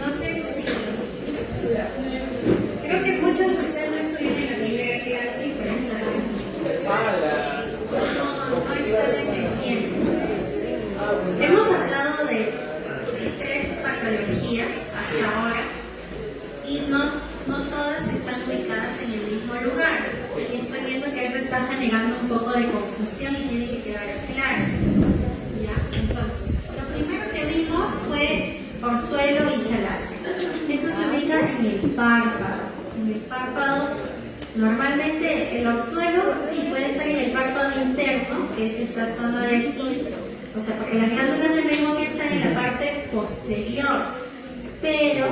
no sé si... Creo que muchos de ustedes no estuvieron en la primera clase y por eso no están entendiendo. Hemos hablado de 3 patologías hasta ahora y no todas están ubicadas en el mismo lugar. Y estoy viendo que eso está generando un poco de confusión y tiene que quedar claro. ¿Ya? Entonces, lo primero que vimos fue orzuelo y chalacio. Eso se ubica en el párpado. En el párpado, normalmente el orzuelo sí puede estar en el párpado interno, que es esta zona de aquí. O sea, porque las glándulas de Meibomian están en la parte posterior. Pero,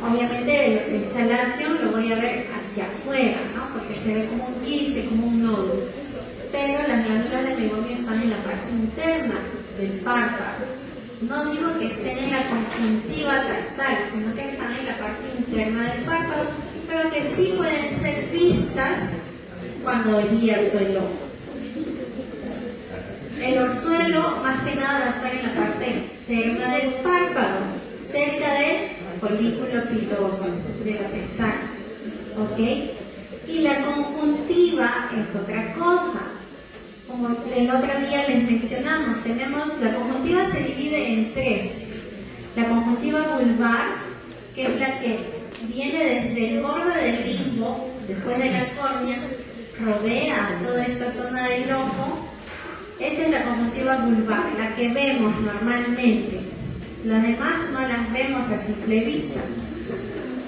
obviamente, el chalacio lo voy a ver hacia afuera, ¿no? Porque se ve como un quiste, como un nódulo. Pero las glándulas de Meibomian están en la parte interna del párpado. No digo que estén en la conjuntiva tarsal, sino que están en la parte interna del párpado, pero que sí pueden ser vistas cuando abierto el ojo. El orzuelo, más que nada, va a estar en la parte externa del párpado, cerca del folículo piloso, de la pestaña. ¿Ok? Y la conjuntiva es otra cosa. Como el otro día les mencionamos, la conjuntiva se divide en 3. La conjuntiva vulvar, que es la que viene desde el borde del limbo, después de la córnea, rodea toda esta zona del ojo. Esa es la conjuntiva vulvar, la que vemos normalmente. Las demás no las vemos a simple vista.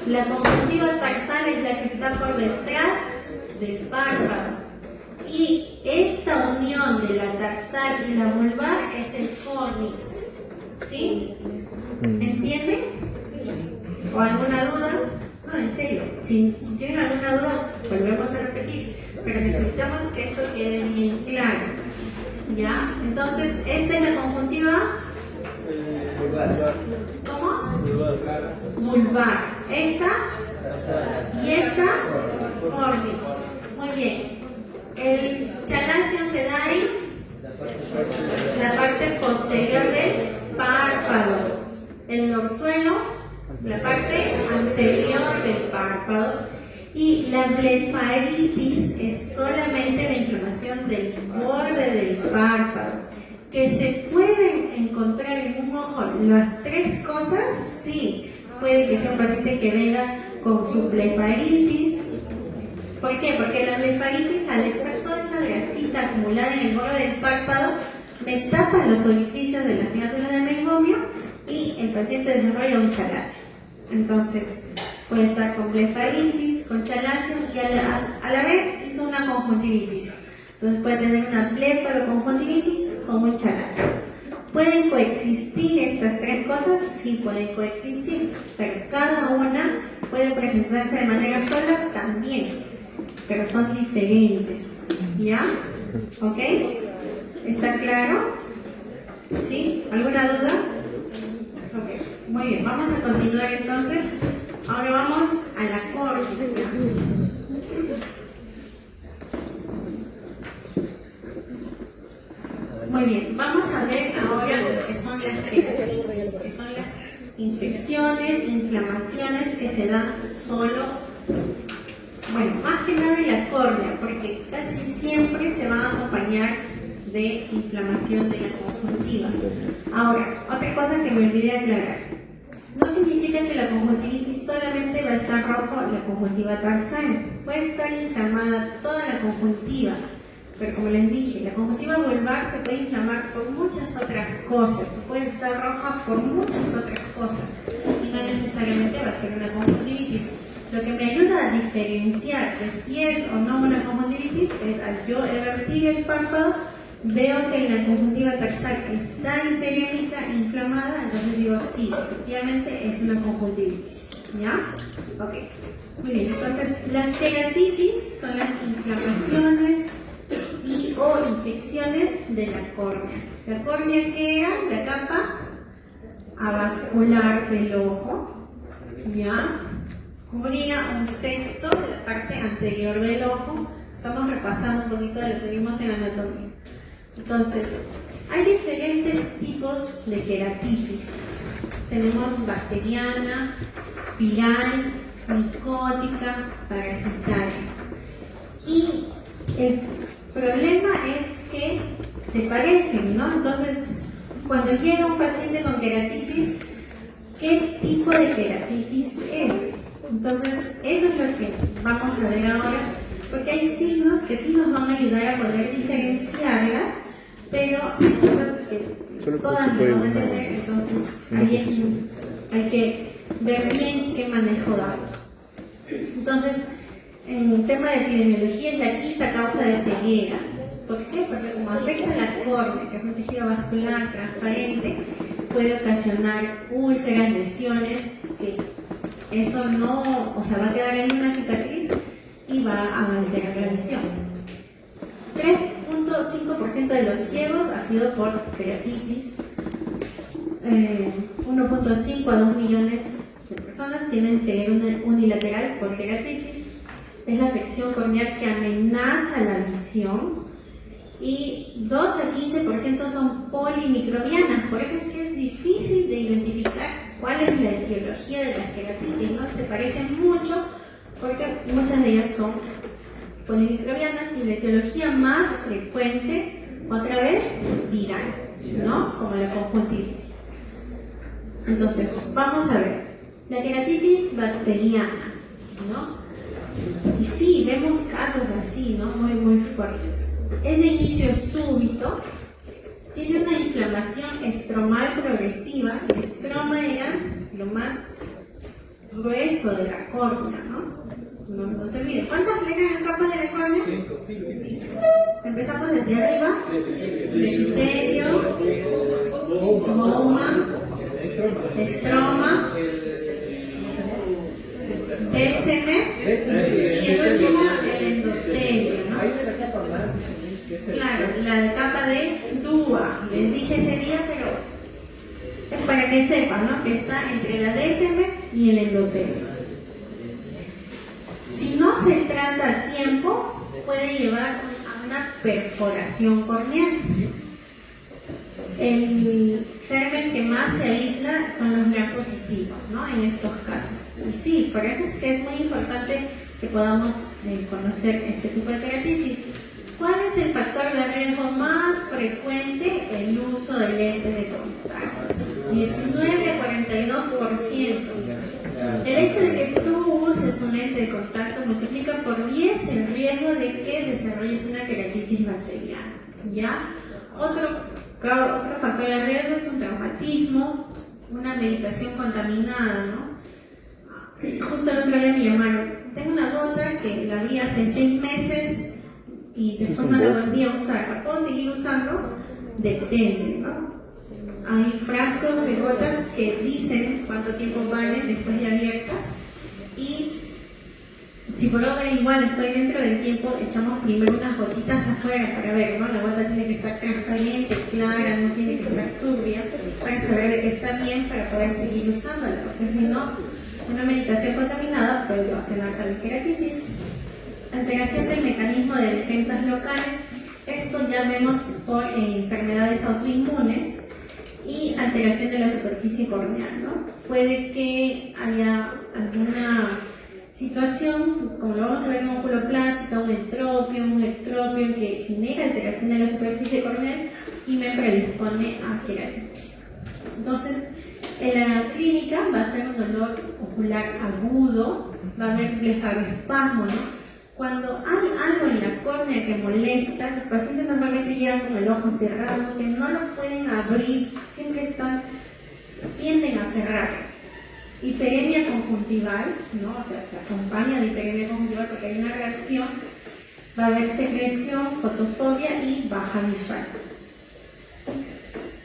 La conjuntiva tarsal es la que está por detrás del párpado. Y esta unión de la tarsal y la vulvar es el fornix. ¿Sí? ¿Entienden? ¿O alguna duda? No, en serio. Si tienen alguna duda, volvemos a repetir. Pero necesitamos que esto quede bien claro. ¿Ya? Entonces, esta es la conjuntiva. ¿Cómo? Vulvar. Esta y esta fornix. Muy bien. El chalacio se da en la parte posterior del párpado. El orzuelo, la parte anterior del párpado. Y la blefaritis es solamente la inflamación del borde del párpado. Que se pueden encontrar en un ojo las 3 cosas, sí. Puede que sea un paciente que venga con su blefaritis. ¿Por qué? Porque la blefaritis, al estar toda esa grasita acumulada en el borde del párpado, me tapa los orificios de las glándulas de Meibomian y el paciente desarrolla un chalacio. Entonces, puede estar con blefaritis, con chalacio y a la vez hizo una conjuntivitis. Entonces puede tener una blefaroconjuntivitis como un chalacio. ¿Pueden coexistir estas 3 cosas? Sí, pueden coexistir, pero cada una puede presentarse de manera sola también, pero son diferentes. ¿Ya? ¿Ok? ¿Está claro? ¿Sí? ¿Alguna duda? Ok, muy bien, vamos a continuar entonces. Ahora vamos a la córnea. Muy bien, vamos a ver ahora lo que son las queratitis, que son las infecciones, inflamaciones que se dan solo, bueno, más que nada en la córnea, porque casi siempre se van a acompañar de inflamación de la conjuntiva. Ahora, otra cosa que me olvidé aclarar. No significa que la conjuntivitis solamente va a estar rojo la conjuntiva tarsal. Puede estar inflamada toda la conjuntiva. Pero como les dije, la conjuntiva vulvar se puede inflamar por muchas otras cosas. Puede estar roja por muchas otras cosas. Y no necesariamente va a ser una conjuntivitis. Lo que me ayuda a diferenciar de si es o no una conjuntivitis es al yo revertir el párpado, veo que la conjuntiva tarsal está imperiónica, inflamada, entonces digo sí, efectivamente es una conjuntivitis. ¿Ya? Ok. Muy bien, entonces las queratitis son las inflamaciones y o infecciones de la córnea. La córnea, ¿qué era? La capa avascular del ojo, ¿ya? Cubría 1/6 de la parte anterior del ojo. Estamos repasando un poquito de lo que vimos en anatomía. Entonces, hay diferentes tipos de queratitis. tenemos bacteriana, viral, micótica, parasitaria. Y el problema es que se parecen, ¿no? Entonces, cuando llega un paciente con queratitis, ¿qué tipo de queratitis es? Entonces, eso es lo que vamos a ver ahora, porque hay signos que sí nos van a ayudar a poder diferenciarlas, pero hay cosas que todas no van a entender, entonces ahí hay que ver bien qué manejo damos. Entonces, en el tema de epidemiología es la quinta causa de ceguera. ¿Por qué? Porque como afecta la córnea, que es un tejido vascular transparente, puede ocasionar úlceras, lesiones, que eso no, o sea, va a quedar ahí una cicatriz y va a alterar la lesión. 3.5% de los ciegos ha sido por queratitis. 1.5 a 2 millones de personas tienen ceguera unilateral por queratitis. Es la afección corneal que amenaza la visión. Y 2 a 15% son polimicrobianas, por eso es que es difícil de identificar cuál es la etiología de las queratitis, ¿no? Se parecen mucho porque muchas de ellas son polimicrobianas y la etiología más frecuente, otra vez, viral, ¿no? Como la conjuntivitis. Entonces, vamos a ver, la queratitis bacteriana, ¿no? Y sí, vemos casos así, ¿no? Muy fuertes. Es de inicio súbito, tiene una inflamación estromal progresiva. El estroma era lo más grueso de la córnea, ¿no? No se olviden. ¿Cuántas eran las capas de la córnea? 5. Empezamos desde arriba: epitelio, goma, estroma, décime y el último, el endotelio, ¿no? Claro, la capa de Dúa, les dije ese día, pero es para que sepan, ¿no? Que está entre la décime y el endotelio. Si no se trata a tiempo, puede llevar a una perforación corneal. El germen que más se aísla son los gram positivos, ¿no? En estos casos. Y sí, por eso es que es muy importante que podamos conocer este tipo de queratitis. ¿Cuál es el factor de riesgo más frecuente? El uso de lentes de contacto. 19 a 42%. El hecho de que tú uses un lente de contacto multiplica por 10 el riesgo de que desarrolles una queratitis bacteriana. ¿Ya? Otro factor de riesgo es un traumatismo, una medicación contaminada, ¿no? Justo el otro día me llamaron. Tengo una gota que la vi hace 6 meses y después no la volví a usar. ¿La puedo seguir usando? Depende, ¿no? Hay frascos de gotas que dicen cuánto tiempo valen después de abiertas, y si por lo menos igual estoy dentro del tiempo, echamos primero unas gotitas afuera para ver, ¿no? La gota tiene que estar transparente, clara, no tiene que estar turbia, para saber de que está bien para poder seguir usándola, porque si no, una medicación contaminada puede ocasionar también queratitis. Alteración del mecanismo de defensas locales. Esto ya vemos por enfermedades autoinmunes y alteración de la superficie corneal, ¿no? Puede que haya alguna situación, como lo vamos a ver en oculoplástica, un ectropio que genera alteración de la superficie corneal y me predispone a queratitis. Entonces, en la clínica va a ser un dolor ocular agudo, va a haber blefaroespasmo, ¿no? Cuando hay algo en la córnea que molesta, los pacientes normalmente llegan con el ojo cerrado, que no lo pueden abrir, siempre tienden a cerrar. Hiperemia conjuntival, ¿no? O sea, se acompaña de hiperemia conjuntival porque hay una reacción, va a haber secreción, fotofobia y baja visual.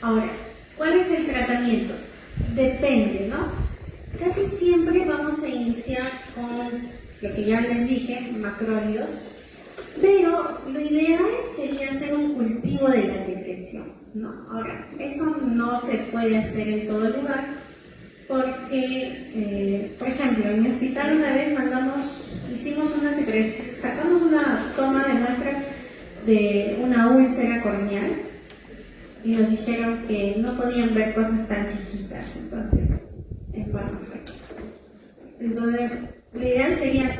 Ahora, ¿cuál es el tratamiento? Depende, ¿no? Casi siempre vamos a iniciar con lo que ya les dije, macrólidos, pero lo ideal sería hacer un cultivo de la secreción, ¿no? Ahora, eso no se puede hacer en todo lugar porque, por ejemplo, en el hospital una vez hicimos una secreción, sacamos una toma de muestra de una úlcera corneal y nos dijeron que no podían ver cosas tan chiquitas, entonces no fue. Entonces, lo ideal sería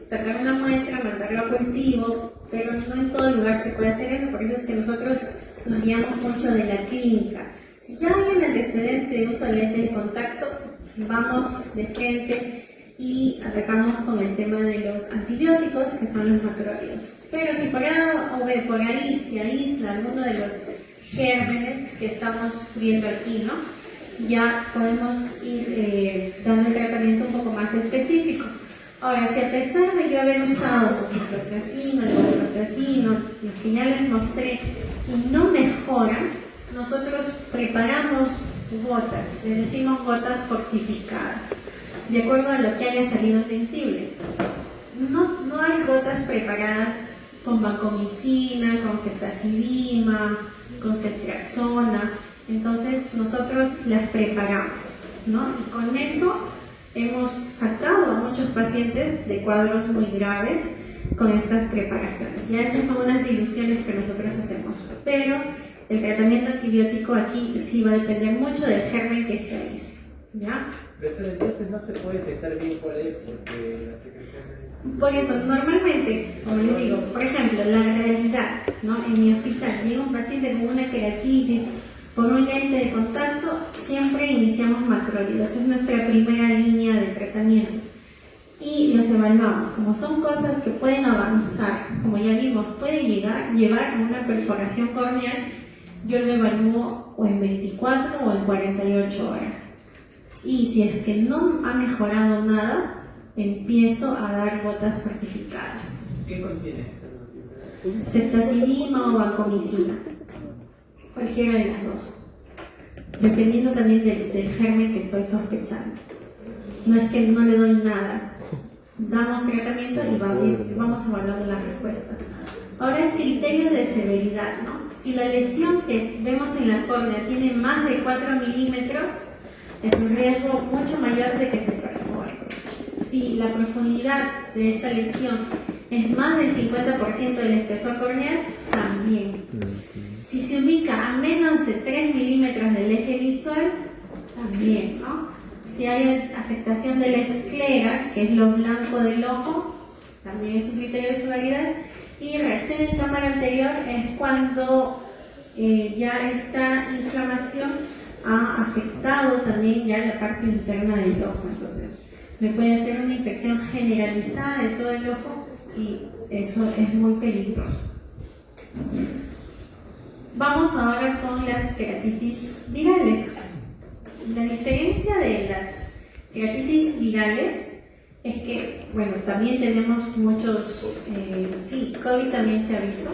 sacar una muestra, mandarlo a cultivo, pero no en todo lugar se puede hacer eso, por eso es que nosotros nos guiamos mucho de la clínica. Si ya hay un antecedente de uso de lentes de contacto, vamos de frente y atacamos con el tema de los antibióticos, que son los macrólidos. Pero si por ahí se aísla alguno de los gérmenes que estamos viendo aquí, ¿no? Ya podemos ir dando el tratamiento un poco más específico. Ahora, si a pesar de yo haber usado ciclofloxacino, levofloxacino, los que ya les mostré, y no mejoran, nosotros preparamos gotas, les decimos gotas fortificadas, de acuerdo a lo que haya salido sensible. No hay gotas preparadas con vancomicina, con ceftazidima, con ceftriaxona. Entonces nosotros las preparamos, ¿no? Y con eso hemos sacado a muchos pacientes de cuadros muy graves con estas preparaciones. Ya esas son unas diluciones que nosotros hacemos, pero el tratamiento antibiótico aquí sí va a depender mucho del germen que se aísle, ¿ya? Pero eso entonces no se puede detectar bien cuál es, porque la secreción... Por eso, normalmente, como les digo, por ejemplo, la realidad, ¿no? En mi hospital llega un paciente con una queratitis por un lente de contacto, siempre iniciamos macrólidos, es nuestra primera línea de tratamiento. Y los evaluamos, como son cosas que pueden avanzar, como ya vimos, puede llevar a una perforación corneal, yo lo evalúo o en 24 o en 48 horas. Y si es que no ha mejorado nada, empiezo a dar gotas fortificadas. ¿Qué contiene? Ceftazidima o vancomicina, cualquiera de las dos, dependiendo también del germen que estoy sospechando. No es que no le doy nada, damos tratamiento y vamos evaluando la respuesta. Ahora el criterio de severidad, ¿no? Si la lesión que vemos en la córnea tiene más de 4 milímetros, es un riesgo mucho mayor de que se perfore. Si la profundidad de esta lesión es más del 50% del espesor corneal, también. Si se ubica a menos de 3 milímetros del eje visual, también, ¿no? Si hay afectación de la esclera, que es lo blanco del ojo, también es un criterio de severidad. Y reacción en cámara anterior es cuando ya esta inflamación ha afectado también ya la parte interna del ojo. Entonces, me puede hacer una infección generalizada de todo el ojo y eso es muy peligroso. Vamos ahora con las queratitis virales. La diferencia de las queratitis virales es que, bueno, también tenemos muchos, sí, COVID también se ha visto.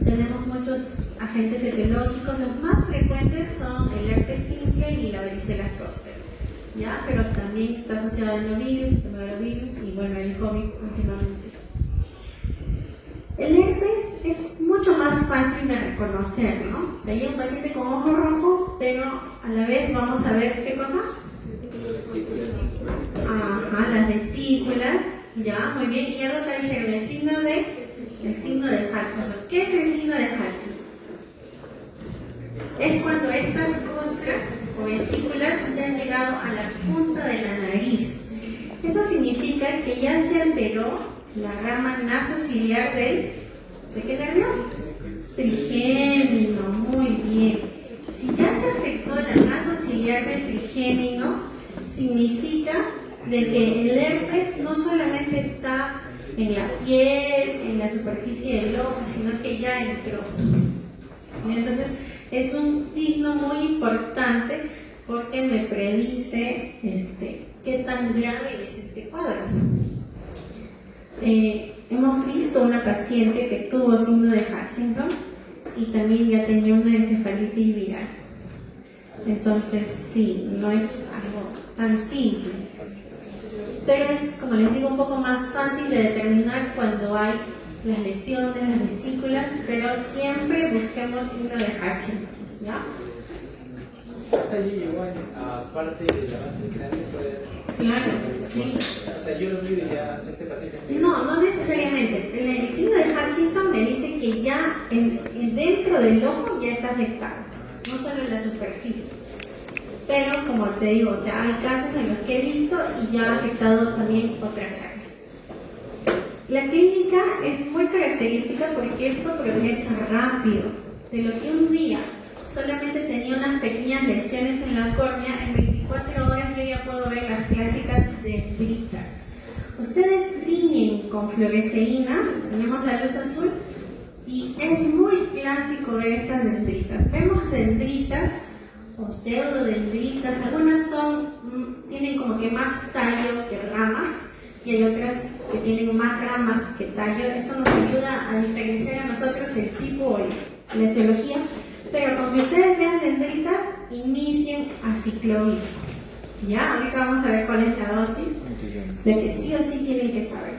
Tenemos muchos agentes etiológicos, los más frecuentes son el herpes simple y la varicela zóster, ¿ya? Pero también está asociado al novirus, y bueno, el COVID últimamente. El herpes es mucho más fácil de reconocer, ¿no? O sea, hay un paciente con ojo rojo, pero a la vez vamos a ver qué cosa. Ajá, las vesículas, ya, muy bien. Y algo que dijeron, el signo de Hutchinson. ¿Qué es el signo de Hutchinson? Es cuando estas costras o vesículas ya han llegado a la punta de la nariz. Eso significa que ya se alteró la rama nasociliar ¿de qué nervio? Trigémino, muy bien. Si ya se afectó la nasociliar del trigémino, significa de que el herpes no solamente está en la piel, en la superficie del ojo, sino que ya entró. Entonces, es un signo muy importante porque me predice qué tan grave es este cuadro. Hemos visto una paciente que tuvo signo de Hutchinson y también ya tenía una encefalitis viral. Entonces, sí, no es algo tan simple. Pero es, como les digo, un poco más fácil de determinar cuando hay las lesiones, las vesículas, pero siempre busquemos signo de Hutchinson, ¿ya? O sea, yo igual, aparte de la base de cráneo, puede... Claro, sí. O sea, yo lo miro y ya este paciente... No necesariamente. El signo de Hutchinson me dice que ya dentro del ojo ya está afectado, no solo en la superficie. Pero como te digo, o sea, hay casos en los que he visto y ya ha afectado también otras áreas. La clínica es muy característica porque esto progresa rápido. De lo que un día solamente tenía unas pequeñas lesiones en la córnea, en 24 horas yo ya puedo ver las clásicas dendritas. Ustedes tiñen con fluoresceína, tenemos la luz azul, y es muy clásico ver estas dendritas. Vemos dendritas o pseudodendritas, algunas tienen como que más tallo que ramas, y hay otras que tienen más ramas que tallo. Eso nos ayuda a diferenciar a nosotros el tipo o la etiología, pero con que ustedes vean dendritas, inicien aciclovir. Ya, ahorita vamos a ver cuál es la dosis, de que sí o sí tienen que saber.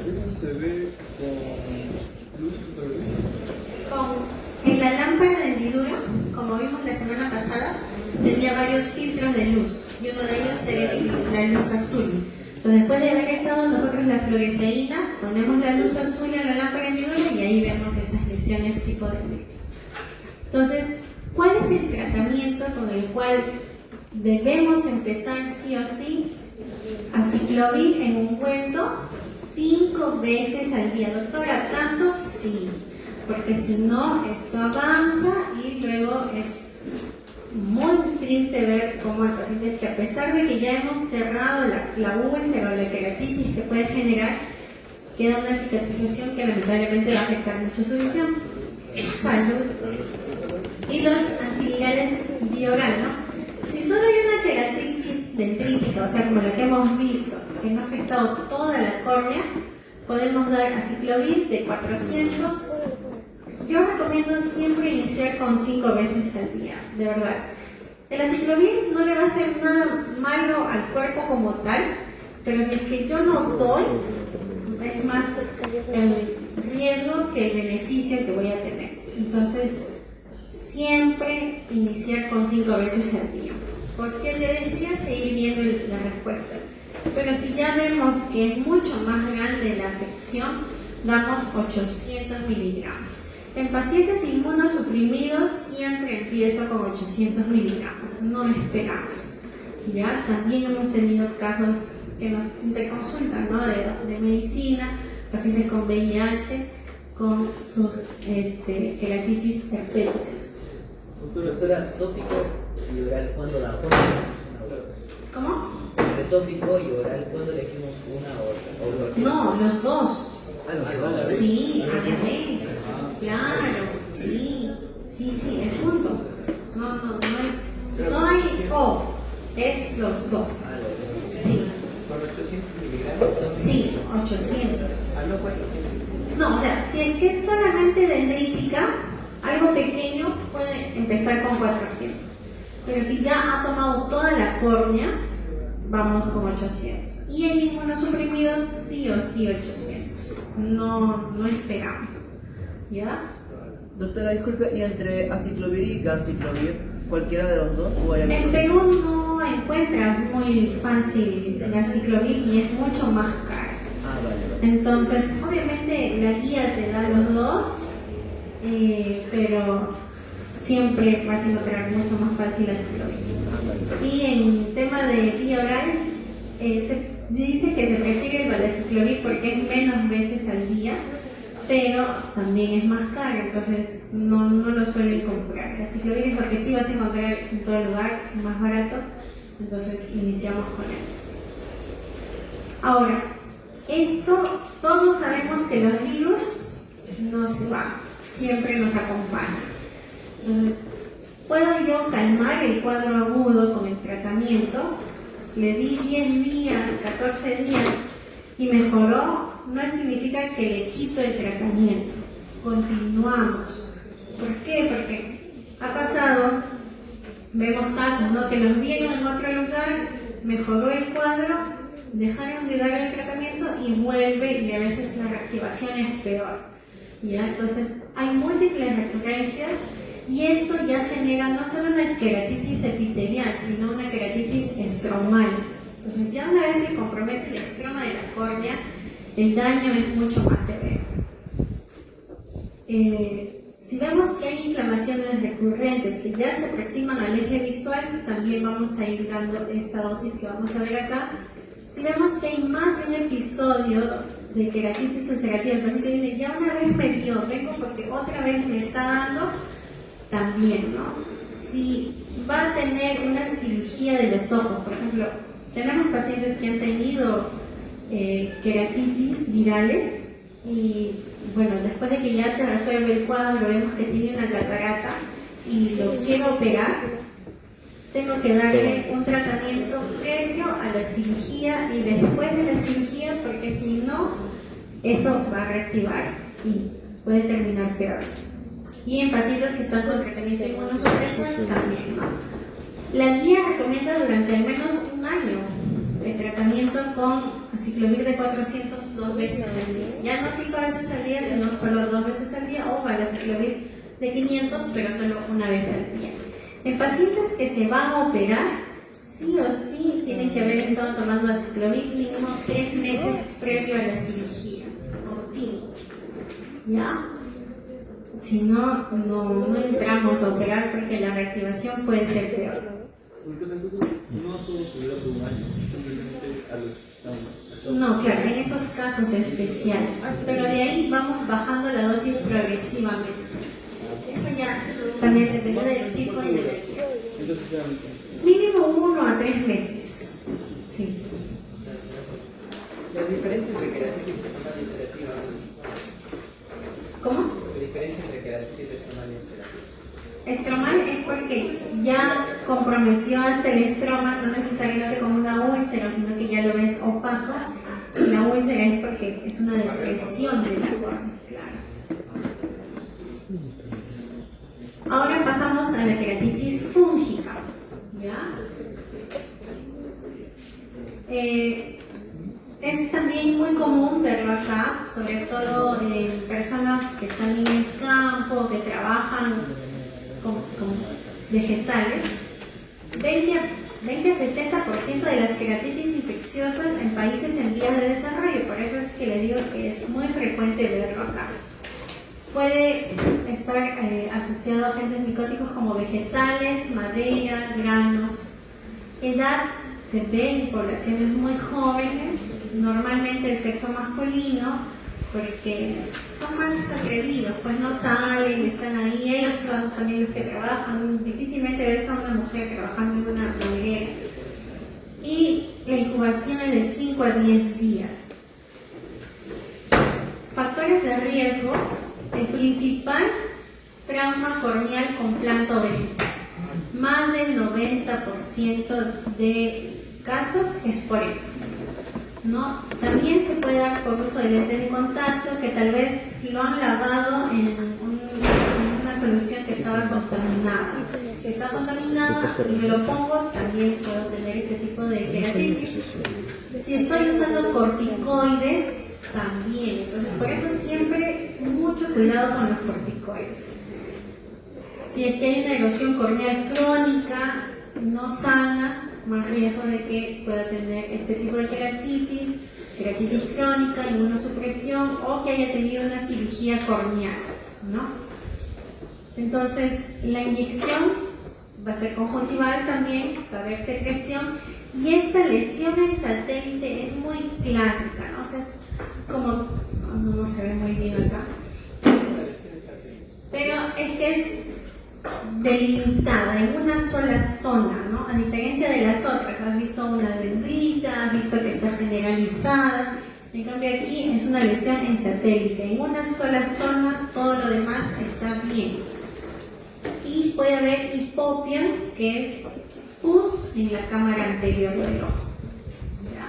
¿Eso se ve con luz ultravioleta? En la lámpara de hendidura, como vimos la semana pasada, tenía varios filtros de luz, y uno de ellos era la luz azul. Entonces, después de haber echado nosotros la fluoresceína, ponemos la luz azul en la lámpara de hendidura y ahí vemos esas lesiones tipo dendritas. Entonces, ¿cuál es el tratamiento con el cual debemos empezar sí o sí? Aciclovir en ungüento 5 veces al día. Doctora, ¿tanto? Sí, porque si no, esto avanza y luego es muy triste ver cómo el paciente, que a pesar de que ya hemos cerrado la úlcera o la queratitis que puede generar, queda una cicatrización que lamentablemente va a afectar mucho su visión. Salud. Y los antivirales bioral, ¿no? Si solo hay una queratitis dendrítica, o sea, como la que hemos visto, que no ha afectado toda la córnea, podemos dar aciclovir de 400. Yo recomiendo siempre iniciar con 5 veces al día, de verdad. El aciclovir no le va a hacer nada malo al cuerpo como tal, pero si es que yo no doy, es más el riesgo que el beneficio que voy a tener. Entonces, siempre iniciar con 5 veces al día. Por 7 días seguir viendo la respuesta. Pero si ya vemos que es mucho más grande la afección, damos 800 miligramos. En pacientes inmunosuprimidos siempre empiezo con 800 miligramos, no esperamos. Ya también hemos tenido casos que nos interconsultan, ¿no? de medicina, pacientes con VIH, con sus queratitis herpéticas. Doctora, tópico y oral, ¿cuándo la ponemos? ¿Cómo? Entre tópico y oral, ¿cuándo elegimos una u otra? No, los dos. Ah, Sí, a la vez. Claro, sí, es junto. No hay o, es los dos. Sí. ¿Con 800 miligramos? Sí, 800. Ah, no 400. No, o sea, si es que es solamente dendrítica, algo pequeño puede empezar con 400. Pero si ya ha tomado toda la córnea, vamos con 800. Y en inmunosuprimidos sí o sí 800. No esperamos. ¿Ya? Doctora, disculpe, ¿y entre aciclovir y ganciclovir, cualquiera de los dos? ¿O hay En Perú no encuentras muy fácil la aciclovir y es mucho más cara. Ah, vale. Entonces, obviamente la guía te da los dos, pero siempre vas a encontrar mucho más fácil la aciclovir. Y en tema de vía oral, se dice que se prefiere el valaciclovir porque es menos veces al día, pero también es más caro, entonces no lo suelen comprar. La ciclovir es lo que sí vas a encontrar en todo lugar, más barato, entonces iniciamos con eso. Ahora, esto, todos sabemos que los virus no se van, siempre nos acompañan. Entonces, ¿puedo yo calmar el cuadro agudo con el tratamiento? Le di 10 días, 14 días y mejoró, no significa que le quito el tratamiento. Continuamos. ¿Por qué? Porque ha pasado, vemos casos, ¿no? Que los vieron en otro lugar, mejoró el cuadro, dejaron de dar el tratamiento y vuelve, y a veces la reactivación es peor. ¿Ya? Entonces, hay múltiples recurrencias. Y esto ya genera no solo una queratitis epitelial, sino una queratitis estromal. Entonces, ya una vez que compromete el estroma de la córnea, el daño es mucho más severo. Si vemos que hay inflamaciones recurrentes que ya se aproximan al eje visual, también vamos a ir dando esta dosis que vamos a ver acá. Si vemos que hay más de un episodio de queratitis ulcerativa, el paciente dice, ya una vez me dio, vengo porque otra vez me está dando, también, ¿no? Si va a tener una cirugía de los ojos, por ejemplo, tenemos pacientes que han tenido queratitis virales y bueno, después de que ya se resuelve el cuadro, vemos que tiene una catarata y lo quiero operar, tengo que darle un tratamiento previo a la cirugía y después de la cirugía, porque si no, eso va a reactivar y puede terminar peor. Y en pacientes que están con tratamiento inmunosupresor también, ¿no? La guía recomienda durante al menos un año el tratamiento con aciclovir de 400 2 veces al día. Ya no 5 veces al día, sino solo 2 veces al día, o para el aciclovir de 500, pero solo una vez al día. En pacientes que se van a operar, sí o sí tienen que haber estado tomando aciclovir mínimo 3 meses previo a la cirugía, continuo. ¿Ya? Si no, no entramos a operar porque la reactivación puede ser peor. No todo subido por un año, simplemente a los... No, claro, en esos casos especiales. Pero de ahí vamos bajando la dosis progresivamente. Eso ya también depende del tipo y de la guía. Mínimo 1 a 3 meses. Sí. Las diferencias entre queratitis y estromal ulcerativa. ¿Cómo? La diferencia entre queratitis y estromal ulcerativa. Estromal es porque ya comprometió hasta el estroma, no necesariamente como una úlcera, sino que ya lo ves opaco. Y la úlcera es porque es una depresión de la córnea, claro. Ahora pasamos a la queratitis fúngica. ¿Ya? Es también muy común verlo acá, sobre todo en personas que están en el campo, que trabajan con vegetales. 20 a 60% de las queratitis infecciosas en países en vías de desarrollo, por eso es que les digo que es muy frecuente verlo acá. Puede estar asociado a agentes micóticos como vegetales, madera, granos. Edad se ve en poblaciones muy jóvenes, normalmente el sexo masculino, porque son más atrevidos, pues no salen, están ahí, ellos son también los que trabajan, difícilmente ves a una mujer trabajando en una bodeguera. Y la incubación es de 5 a 10 días. Factores de riesgo, el principal, trauma corneal con planta o vegetal. Más del 90% de casos es por eso, ¿no? También se puede dar por uso de lentes de contacto que tal vez lo han lavado en una solución que estaba contaminada. Si está contaminada y me lo pongo, también puedo tener ese tipo de queratitis. Si estoy usando corticoides, también. Entonces, por eso siempre mucho cuidado con los corticoides. Si es que hay una erosión corneal crónica, no sana, más riesgo de que pueda tener este tipo de queratitis crónica, inmunosupresión o que haya tenido una cirugía corneal, ¿no? Entonces, la inyección va a ser conjuntival también, va a haber secreción y esta lesión en satélite es muy clásica, ¿no? O sea, es como, no se ve muy bien acá, pero es que es delimitada en una sola zona, ¿no? A diferencia de las otras, has visto una dendrita, has visto que está generalizada, en cambio aquí es una lesión en satélite, en una sola zona, todo lo demás está bien. Y puede haber hipopia, que es pus en la cámara anterior del ojo. ¿Ya?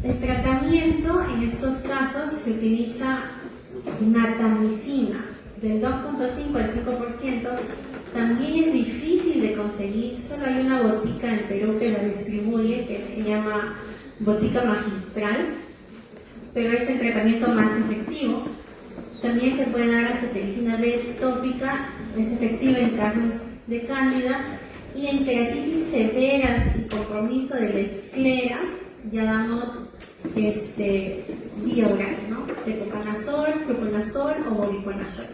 El tratamiento en estos casos se utiliza natamicina, del 2.5 al 5%, también es difícil de conseguir, solo hay una botica en Perú que la distribuye, que se llama botica magistral, pero es el tratamiento más efectivo. También se puede dar angiotensina B tópica, es efectiva en casos de cándida, y en queratitis severas y compromiso de la esclera, ya damos vía oral, ¿no? Ketoconazol, fluconazol o voriconazol.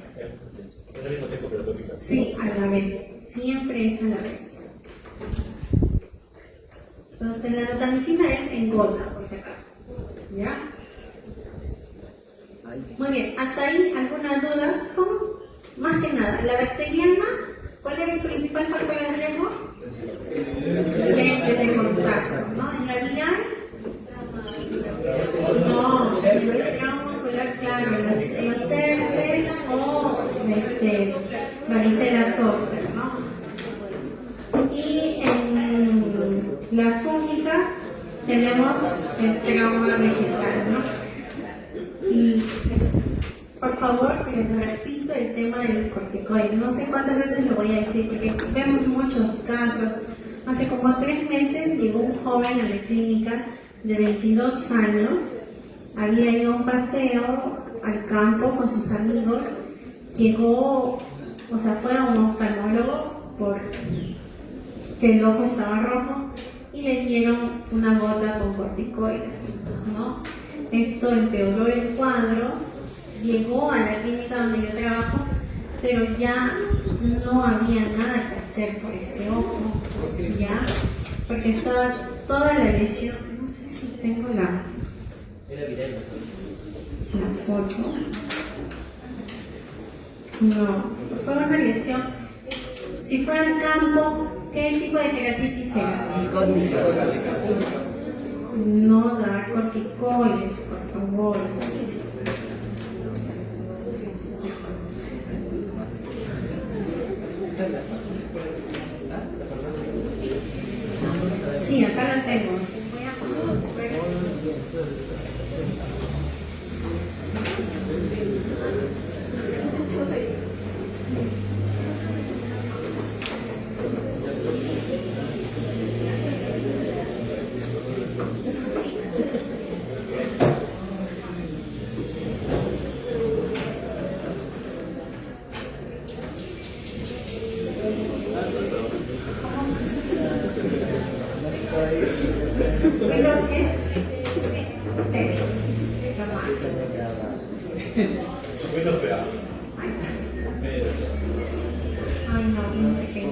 Es al mismo tiempo que la tópica. Sí, a la vez, siempre es a la vez. Entonces la natamicina es en gota, por si acaso. ¿Ya? Muy bien, hasta ahí algunas dudas. Son más que nada, la bacteriana, ¿cuál es el principal factor de riesgo? Lentes de contacto, ¿no? En la viral, no, el trauma ocular, claro, los herpes o varicela zoster, ¿no? Y en la fúngica tenemos el trauma vegetal, ¿no? Y por favor, les repito el tema del corticoide. No sé cuántas veces lo voy a decir, porque vemos muchos casos. Hace como 3 meses llegó un joven a la clínica de 22 años. Había ido a un paseo al campo con sus amigos. Llegó, o sea, fue a un oftalmólogo porque el ojo estaba rojo y le dieron una gota con corticoides, ¿no? Esto empeoró el cuadro. Llegó a la clínica donde yo trabajo, pero ya no había nada que hacer por ese ojo, ¿ya? Porque estaba toda la lesión. No sé si tengo la foto. No, fue una lesión. Si fue al campo, ¿qué tipo de queratitis era? No dar corticoides, por favor. Sí, acá la tengo. Voy a Windows, ¿qué? Windows PA. Ahí está. Ay, no, no sé qué es.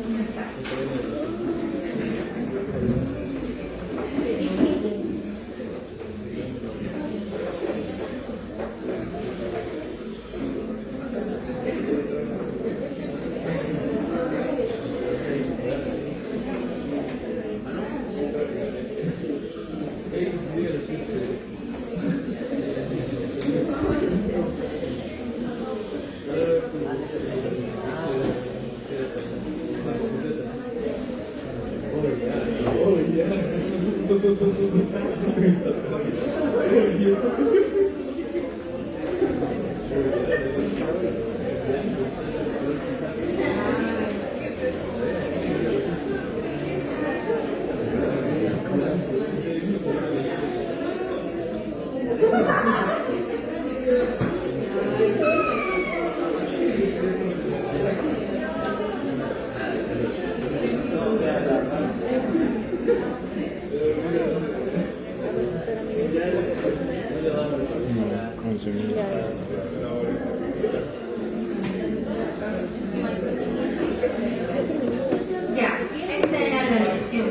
Ya está. Ya, esta era la lesión.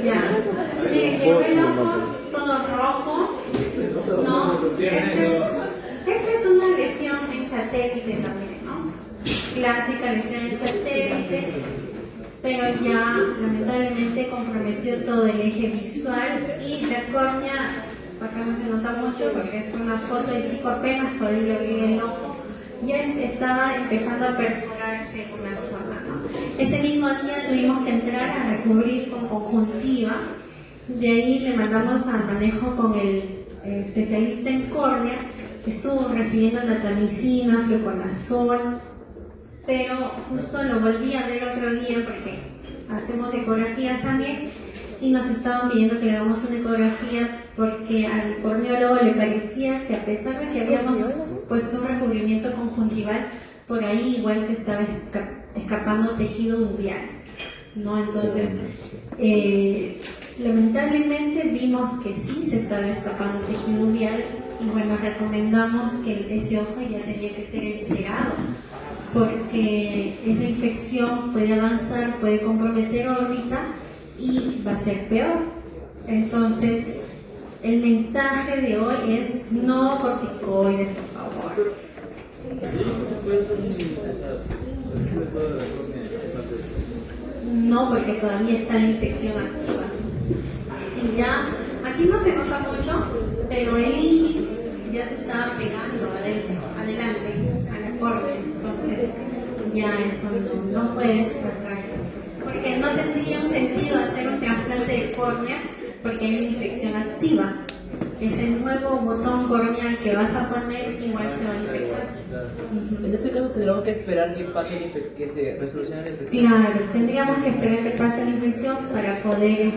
Ya, miren, llegó el ojo todo rojo. No, esta es una lesión en satélite también, ¿no? Clásica lesión en satélite, pero ya lamentablemente comprometió todo el eje visual y la córnea, acá no se nota mucho porque es una foto del chico apenas podía abrir el ojo, ya estaba empezando a perforarse una zona, ¿no? Ese mismo día tuvimos que entrar a recubrir con conjuntiva, de ahí le mandamos a manejo con el especialista en córnea, estuvo recibiendo natamicina, fluconazol, pero justo lo volví a ver otro día porque hacemos ecografías también y nos estaban pidiendo que le hagamos una ecografía porque al corneólogo le parecía que a pesar de que habíamos puesto un recubrimiento conjuntival, por ahí igual se estaba escapando tejido uveal, ¿no? Entonces, lamentablemente vimos que sí se estaba escapando tejido uveal y bueno, recomendamos que ese ojo ya tenía que ser eviscerado porque esa infección puede avanzar, puede comprometer órbita y va a ser peor. Entonces, el mensaje de hoy es no corticoides, por favor. No, porque todavía está la infección activa. Y ya, aquí no se nota mucho, pero el iris ya se estaba pegando adelante a la córnea. Entonces, ya eso no puedes sacar. Porque no tendría un sentido hacer un trasplante de córnea porque hay una infección activa. Ese nuevo botón corneal que vas a poner igual se va a infectar. En este caso tendríamos que esperar que pase que se resolucione la infección. Claro, tendríamos que esperar que pase la infección para poder,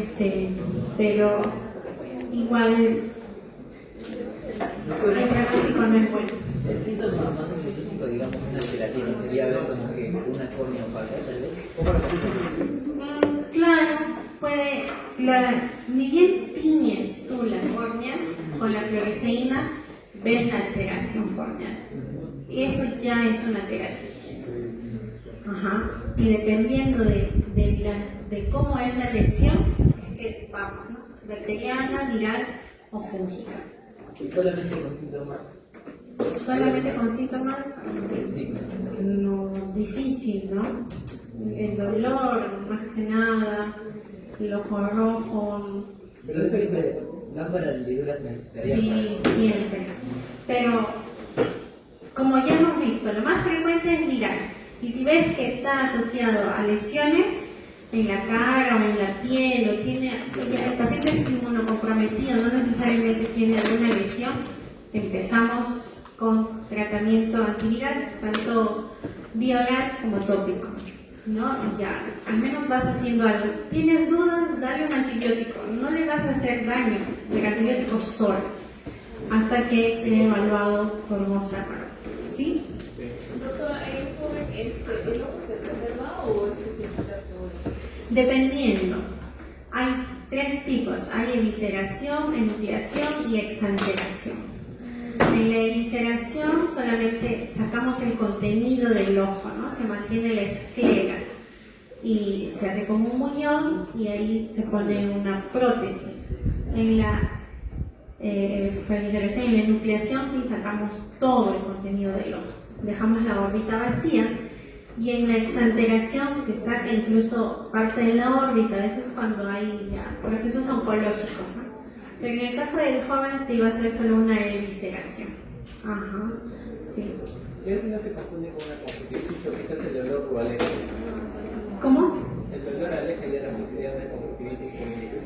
pero igual el pronóstico no es bueno. El síntoma más específico, digamos, una queratina sería ver como que una córnea opaca, tal vez. ¿Cómo lo Claro, ni bien tiñes tú la córnea con la fluoresceína, ves la alteración corneal. Eso ya es una queratitis. Ajá. Y dependiendo de cómo es la lesión, es que vamos, ¿no? Bacteriana, viral o fúngica. ¿Y solamente con síntomas? Solamente con síntomas, Sí. no, difícil, ¿no? El dolor, más que nada, el ojo rojo. Entonces siempre lámparas de hendiduras necesitaría. Sí, siempre. Pero, como ya hemos visto, lo más frecuente es viral. Y si ves que está asociado a lesiones en la cara o en la piel, o tiene, el paciente es inmunocomprometido, no necesariamente tiene alguna lesión, empezamos con tratamiento antiviral, tanto vía oral como tópico, ¿no? Y ya, al menos vas haciendo algo. ¿Tienes dudas? Dale un antibiótico. No le vas a hacer daño el antibiótico solo, hasta que sea evaluado por un oftalmólogo. ¿Sí? Doctora, ¿en el joven el ojo se preserva o se quita todo? Dependiendo. Hay tres tipos. Hay evisceración, enucleación y exanteración. En la evisceración solamente sacamos el contenido del ojo, ¿no? Se mantiene la esclera y se hace como un muñón y ahí se pone una prótesis. En la evisceración y la enucleación sí sacamos todo el contenido del ojo. Dejamos la órbita vacía y en la exanteración se saca incluso parte de la órbita. Eso es cuando hay ya procesos oncológicos, ¿no? Pero en el caso del joven se iba a hacer solo una evisceración. Ajá, sí. ¿Y eso no se confunde con una conjuntivitis o quizás el dolor o aleja? ¿Cómo? El dolor aleja ya la posibilidad de conjuntivitis con iris.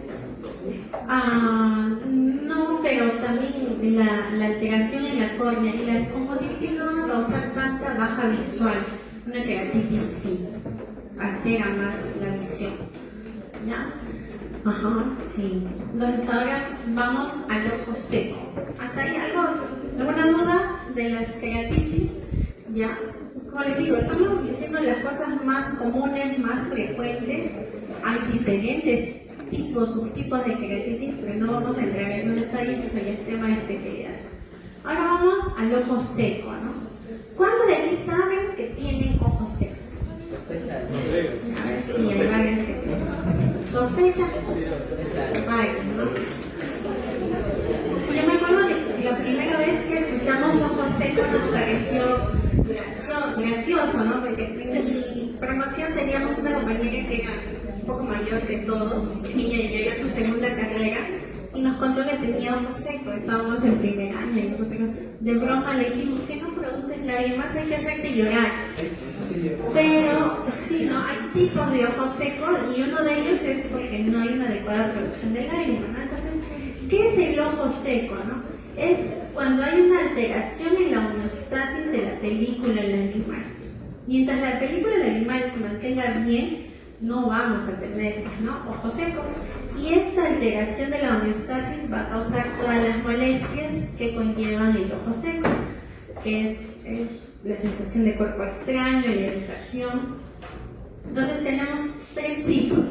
No, pero también la alteración en la córnea y las conjuntivitis no van a causar tanta baja visual. Una queratitis sí, altera más la visión. ¿Ya? Ajá, sí. Entonces ahora vamos al ojo seco. ¿Hasta ahí alguna duda de las queratitis? Ya. Pues como les digo, estamos diciendo las cosas más comunes, más frecuentes. Hay diferentes subtipos de queratitis, pero no vamos a entrar en esos detalles, eso ya es tema de especialidad. Ahora vamos al ojo seco, ¿no? ¿Cuántos de aquí saben que tienen ojo seco? Sospecha. A ver si hay varios que tienen. ¿Sospecha? Varios, ¿no? Sí, yo me acuerdo que la primera vez que escuchamos ojo seco nos pareció gracioso, ¿no? Porque en mi promoción teníamos una compañera que era un poco mayor que todos, pequeña, y ya era su segunda carrera, y nos contó que tenía ojo seco. Estábamos en primer año y nosotros de broma le dijimos que no produces lágrimas, hay que hacerte llorar. Pero sí, ¿no? Hay tipos de ojo seco y uno de ellos es porque no hay una adecuada producción de lágrimas, ¿no? Entonces, ¿qué es el ojo seco, no? Es cuando hay una alteración en la homeostasis de la película lagrimal. Mientras la película lagrimal se mantenga bien, no vamos a tener, ¿no?, ojo seco. Y esta alteración de la homeostasis va a causar todas las molestias que conllevan el ojo seco, que es la sensación de cuerpo extraño, la irritación. Entonces tenemos tres tipos: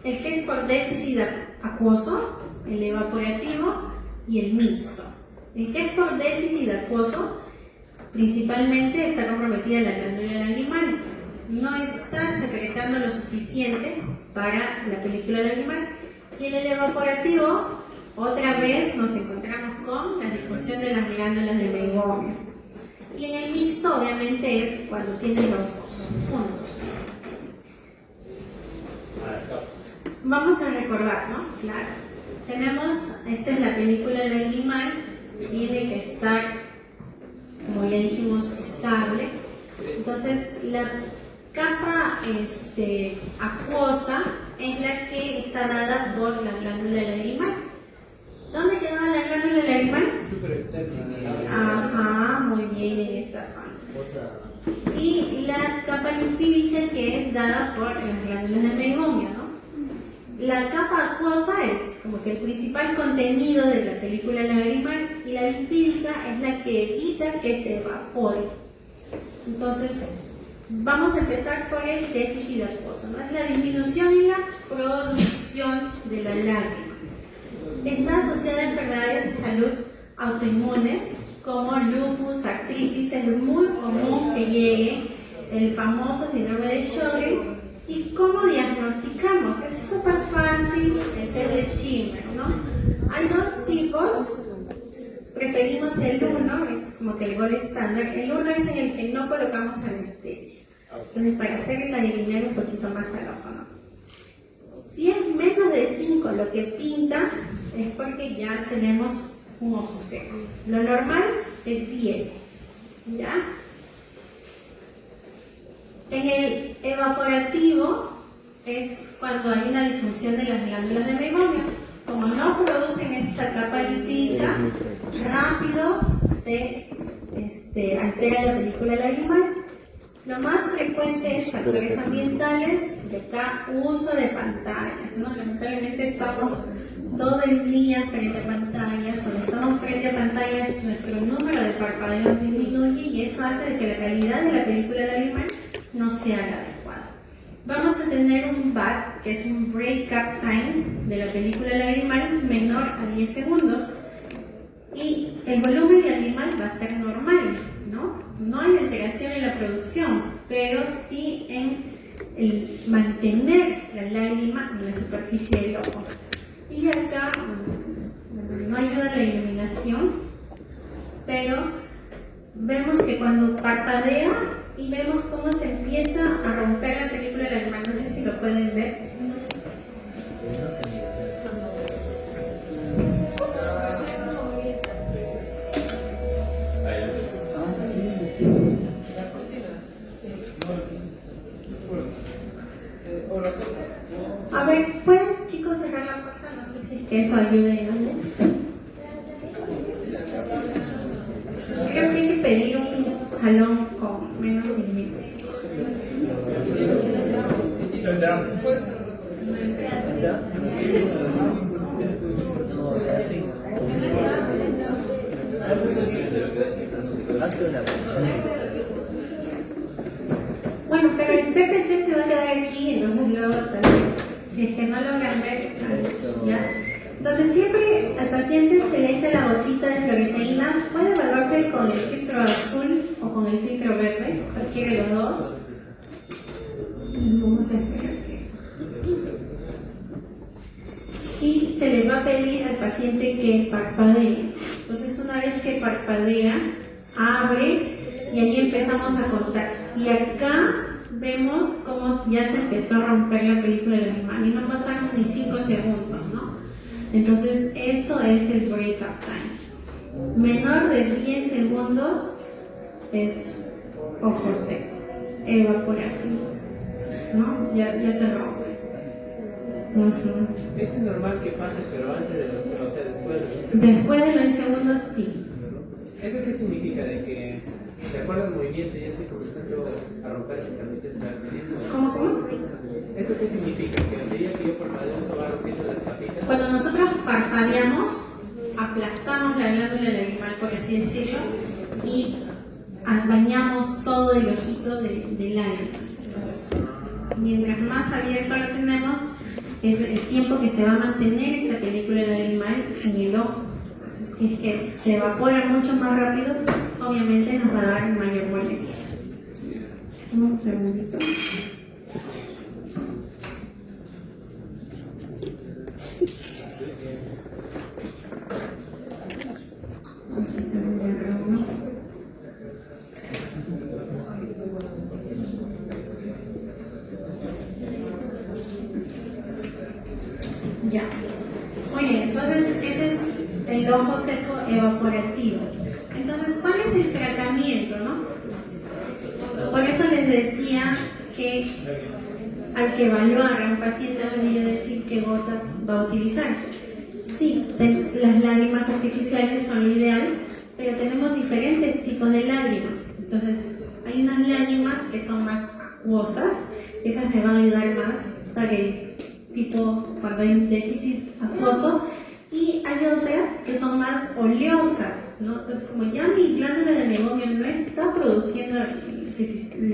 el que es por déficit acuoso, el evaporativo y el mixto. El que es por déficit acuoso, principalmente está comprometida la glándula lagrimal, no está secretando lo suficiente para la película lagrimal. Y en el evaporativo, otra vez nos encontramos con la disfunción de las glándulas de Meibomian. Y en el mixto, obviamente, es cuando tienen los dos juntos. Vamos a recordar, ¿no? Claro. Tenemos, esta es la película lagrimal, tiene que estar, como ya dijimos, estable. Entonces, la capa acuosa es la que está dada por la glándula lagrimal. ¿Dónde quedaba la glándula lagrimal? Súper externa. Ajá, muy bien, en esta zona. Y la capa lipídica, que es dada por las glándulas de Meibomian, ¿no? La capa acuosa es como que el principal contenido de la película lagrimal, y la lipídica es la que evita que se evapore. Entonces, vamos a empezar por el déficit acuoso, ¿no? Es la disminución y la producción de la lágrima. Está asociada a enfermedades de salud autoinmunes como lupus, artritis. Es muy común que llegue el famoso síndrome de Sjögren. ¿Y cómo diagnosticamos? Es súper fácil, el test de Schimmer, ¿no? Hay dos tipos, preferimos el 1, es como que el gol estándar. El 1 es en el que no colocamos anestesia. Entonces, para hacerla adivinar un poquito más al ojo, ¿no? Si es menos de 5 lo que pinta, es porque ya tenemos un ojo seco. Lo normal es 10, ¿ya? En el evaporativo es cuando hay una disfunción de las glándulas de Meibomian. Como no producen esta capa lipídica, rápido se altera la película lagrimal. Lo más frecuente es factores ambientales, de acá uso de pantallas, ¿no? Lamentablemente estamos todo el día frente a pantallas. Cuando estamos frente a pantallas, nuestro número de parpadeos disminuye y eso hace que la calidad de la película lagrimal no sea la adecuada. Vamos a tener un BAT, que es un break-up time de la película lagrimal, menor a 10 segundos. Y el volumen lagrimal va a ser normal, ¿no? No hay alteración en la producción, pero sí en el mantener la lágrima en la superficie del ojo. Y acá no ayuda la iluminación, pero vemos que cuando parpadea y vemos cómo se empieza a romper la película lagrimal, no sé si lo pueden ver. A ver, ¿pueden chicos cerrar la puerta? No sé si es que eso ayude, ¿no? Creo que hay que pedir un salón con menos silencio. Bueno, pero el PPT se va a quedar aquí, entonces luego tal vez, si es que no logran ver, ¿ya? Entonces siempre al paciente se le echa la gotita de fluoresceína, puede evaluarse con el filtro azul o con el filtro verde, cualquiera de los dos. Vamos a esperar que... Y se le va a pedir al paciente que parpadee. Entonces una vez que parpadea, abre y ahí empezamos a contar. Y acá vemos cómo ya se empezó a romper la película lagrimal y no pasaron ni 5 segundos, ¿no? Entonces eso es el break-up time. Menor de 10 segundos es ojo seco, evaporativo, ¿no? Ya se rompe. Es normal que pase, pero antes de los, o sea, después de los 10 segundos. Después de los 10 segundos, sí. ¿Eso qué significa? De que de acuerdo al movimiento ya estoy comenzando a romper las capitas que van teniendo. ¿Cómo? ¿Eso qué significa? Que a medida que yo parpadeo va rompiendo las capitas. Cuando nosotros parpadeamos, aplastamos la glándula lagrimal, por así decirlo, y bañamos todo el ojito de lágrima. Entonces, mientras más abierto lo tenemos, es el tiempo que se va a mantener esta película lagrimal en el ojo. Entonces, si es que se evapora mucho más rápido, obviamente nos va a dar mayor molestia. Un segundito. Ya. Muy bien, entonces ese es el ojo seco evaporativo. Entonces, ¿cuál es el tratamiento, no? Por eso les decía que al que evaluar a un paciente le debe decir qué gotas va a utilizar. Sí, las lágrimas artificiales son lo ideal, pero tenemos diferentes tipos de lágrimas. Entonces, hay unas lágrimas que son más acuosas, esas me van a ayudar más para el tipo cuando hay un déficit acuoso, y hay otras que son más oleosas, ¿no? Entonces, como ya mi glándula de meiomio no está produciendo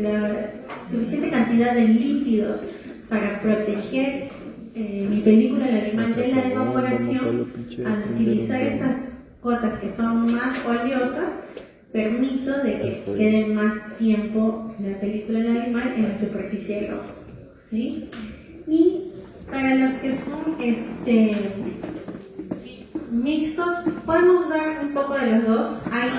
la suficiente cantidad de lípidos para proteger mi película lagrimal de la evaporación, al utilizar estas gotas que son más oleosas, permito de que quede más tiempo la película lagrimal en la superficie del ojo, ¿sí? Y para los que son mixtos, podemos dar un poco de los dos. Hay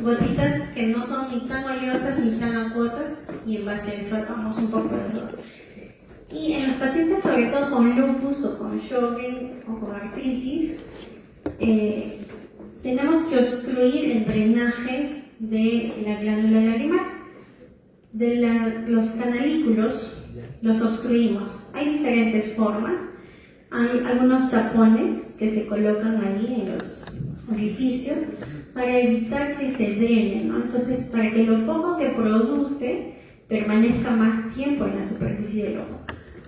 gotitas que no son ni tan oleosas ni tan acuosas, y en base a eso sacamos un poco de los dos. Y en los pacientes, sobre todo con lupus o con Sjögren o con artritis, tenemos que obstruir el drenaje de la glándula lagrimal. Los canalículos los obstruimos. Hay diferentes formas. Hay algunos tapones que se colocan ahí en los orificios para evitar que se drenen, ¿no? Entonces, para que lo poco que produce permanezca más tiempo en la superficie del ojo.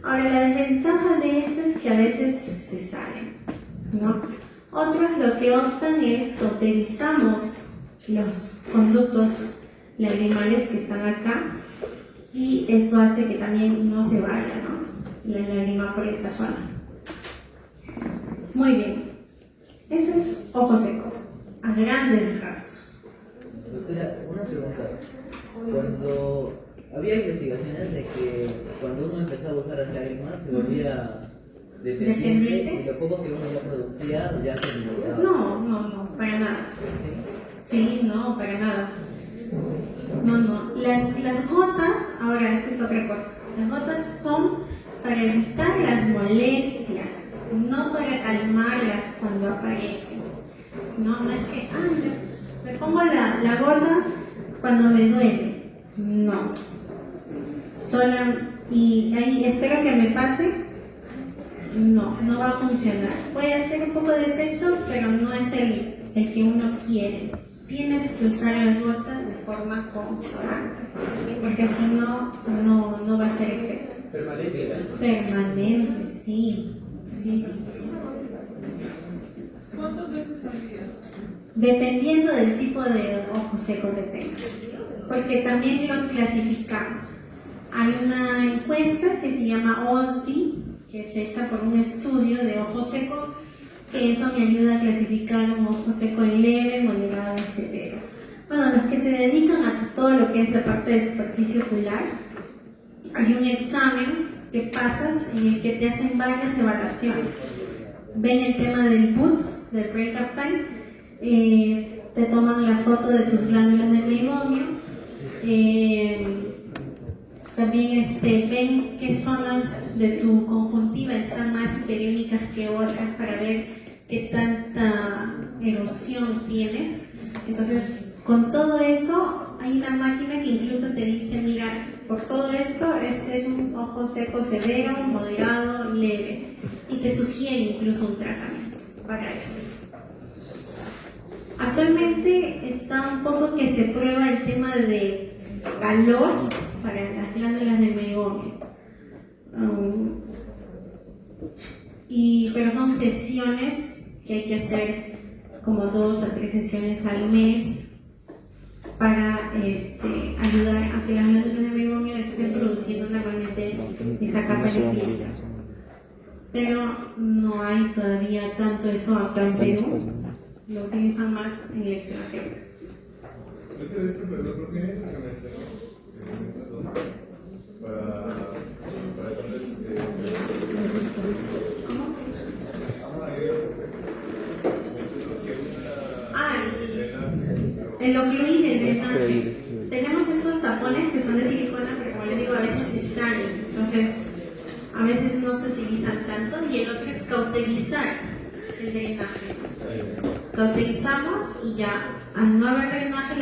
Ahora, la desventaja de esto es que a veces se salen, ¿no? Otros lo que optan es que utilizamos los conductos lagrimales que están acá, y eso hace que también no se vaya, ¿no?, la lágrima por esa zona. Muy bien, eso es ojo seco, a grandes rasgos. Doctora, una pregunta. Cuando había investigaciones de que cuando uno empezaba a usar las lágrimas se volvía dependiente y lo poco que uno ya producía ya se limitaba. No, para nada. ¿Sí? Sí, no, para nada. No. Las gotas, ahora eso es otra cosa. Las gotas son para evitar las molestias, no para calmarlas cuando aparecen. No es que, me pongo la gota cuando me duele. No. Y ahí espero que me pase. No va a funcionar. Puede hacer un poco de efecto, pero no es el que uno quiere. Tienes que usar la gota de forma constante, porque si no va a hacer efecto. Permanente, sí. ¿Cuántas veces al día? Dependiendo del tipo de ojo seco que tengas, porque también los clasificamos. Hay una encuesta que se llama OSDI, que es hecha por un estudio de ojo seco, que eso me ayuda a clasificar un ojo seco en leve, moderado y severo. Bueno, los que se dedican a todo lo que es la parte de superficie ocular, hay un examen que pasas en el que te hacen varias evaluaciones. Ven el tema del BUT, del break-up time, te toman la foto de tus glándulas de meiomio, también ven qué zonas de tu conjuntiva están más hiperémicas que otras para ver qué tanta erosión tienes. Entonces, con todo eso, hay una máquina que incluso te dice, mira, por todo esto, este es un ojo seco severo, moderado, leve, y te sugiere incluso un tratamiento para eso. Actualmente está un poco que se prueba el tema de calor para las glándulas de meiomio. Pero son sesiones que hay que hacer como 2 a 3 sesiones al mes para ayudar a que las glándulas de meiomio estén produciendo normalmente esa capa lipídica. Pero no hay todavía tanto eso acá en Perú, lo utilizan más en el extranjero. Disculpe, los procedimientos que mencionó, para cuando ¿Cómo? El ocluir, el drenaje. Tenemos estos tapones que son de silicona, pero como les digo, a veces se salen, entonces a veces no se utilizan tanto. Y el otro es cauterizar el drenaje. Cauterizamos y ya, al no haber drenaje,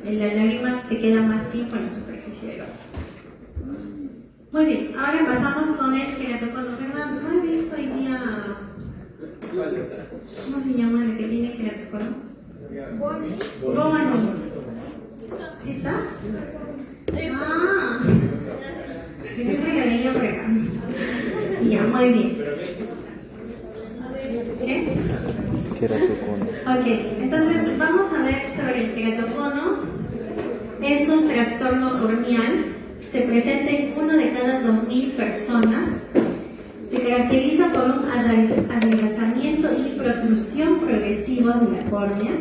la lágrima se queda más tiempo en la superficie del ojo. Muy bien, ahora pasamos con el queratocono. ¿Verdad? No he visto hoy día. ¿Cómo se llama el que tiene queratocono? Boni. ¿Sí está? Ah, que siempre le veía por acá. Ya, muy bien. ¿Qué? Queratocono. Ok, entonces vamos a ver sobre el queratocono. Es un trastorno corneal. Se presenta en 1 de cada 2.000 personas. Se caracteriza por un adelgazamiento y protrusión progresiva de la córnea.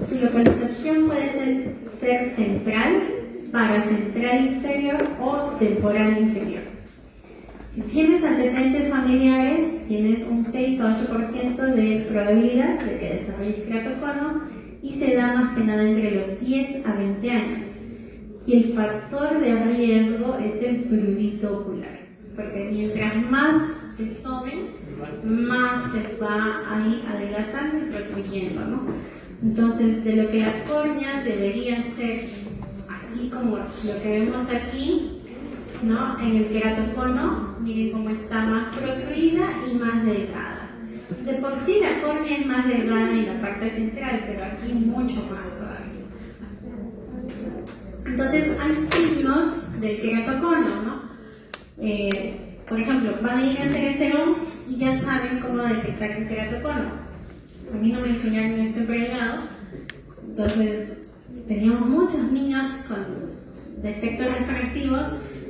Su localización puede ser central, paracentral inferior o temporal inferior. Si tienes antecedentes familiares, tienes un 6 a 8% de probabilidad de que desarrolles queratocono y se da más que nada entre los 10 a 20 años. Y el factor de riesgo es el prurito ocular, porque mientras más se soben, más se va ahí adelgazando y protruyendo, ¿no? Entonces, de lo que la córnea debería ser así como lo que vemos aquí, ¿no? En el queratocono, miren cómo está más protruida y más delgada. De por sí la córnea es más delgada en la parte central, pero aquí mucho más todavía. Entonces hay signos del queratocono, ¿no? Por ejemplo, van a ir a hacer el serums y ya saben cómo detectar un queratocono. A mí no me enseñaron esto en pregrado, entonces teníamos muchos niños con defectos refractivos,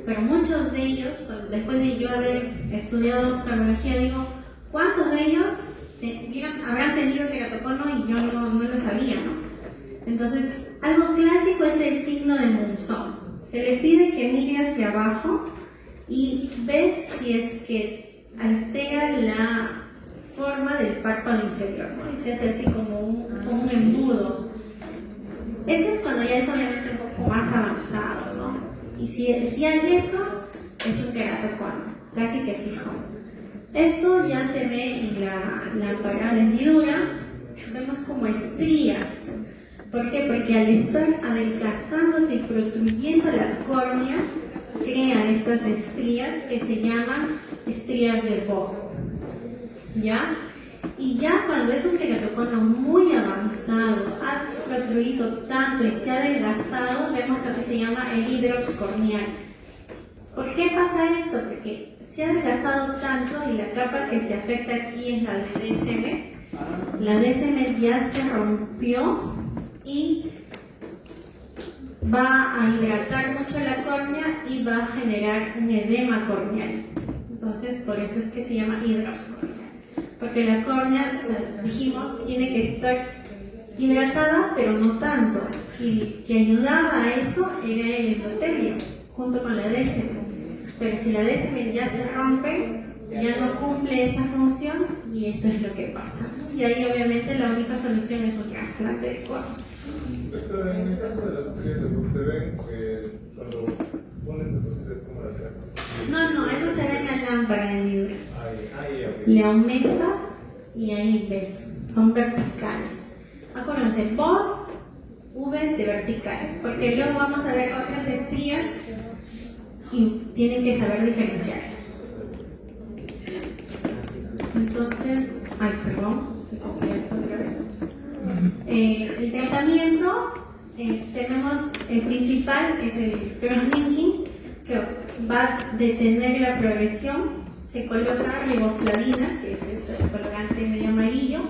pero muchos de ellos, después de yo haber estudiado oftalmología, digo, ¿cuántos de ellos habrán tenido queratocono y yo no lo sabía, ¿no? Entonces, algo clásico es el signo de Monzón. Se le pide que mire hacia abajo y ves si es que altera la forma del párpado inferior, ¿no? Y se hace así como un embudo. Esto es cuando ya es obviamente un poco más avanzado, ¿no? Y si hay eso, es un queratocono, casi que fijo. Esto ya se ve en la lámpara de hendidura, vemos como estrías. ¿Por qué? Porque al estar adelgazándose y protruyendo la córnea, crea estas estrías que se llaman estrías de Vogt. ¿Ya? Y ya cuando es un queratocono muy avanzado, ha protruido tanto y se ha adelgazado, vemos lo que se llama el hidrox corneal. ¿Por qué pasa esto? Porque se ha adelgazado tanto y la capa que se afecta aquí es la de DSM. La DSM ya se rompió y va a hidratar mucho la córnea y va a generar un edema corneal. Entonces, por eso es que se llama hidrox corneal. Porque la córnea, dijimos, tiene que estar hidratada, pero no tanto. Y que ayudaba a eso era el endotelio, junto con la DSM. Pero si la DSM ya se rompe, ya no cumple esa función y eso es lo que pasa. Y ahí obviamente la única solución es un trasplante de córnea. Pero en el caso de las estrías de Vogt, se ven cuando pones el proceso como la terapia. No, eso se ve en la lámpara de hendidura. Ok. Le aumentas y ahí ves, son verticales. Acuérdense, Vogt, V de verticales, porque luego vamos a ver otras estrías y tienen que saber diferenciarlas. Entonces, perdón, se copió esto otra vez. El tratamiento, tenemos el principal, que es el crosslinking, que va a detener la progresión. Se coloca riboflavina, que es el colorante medio amarillo,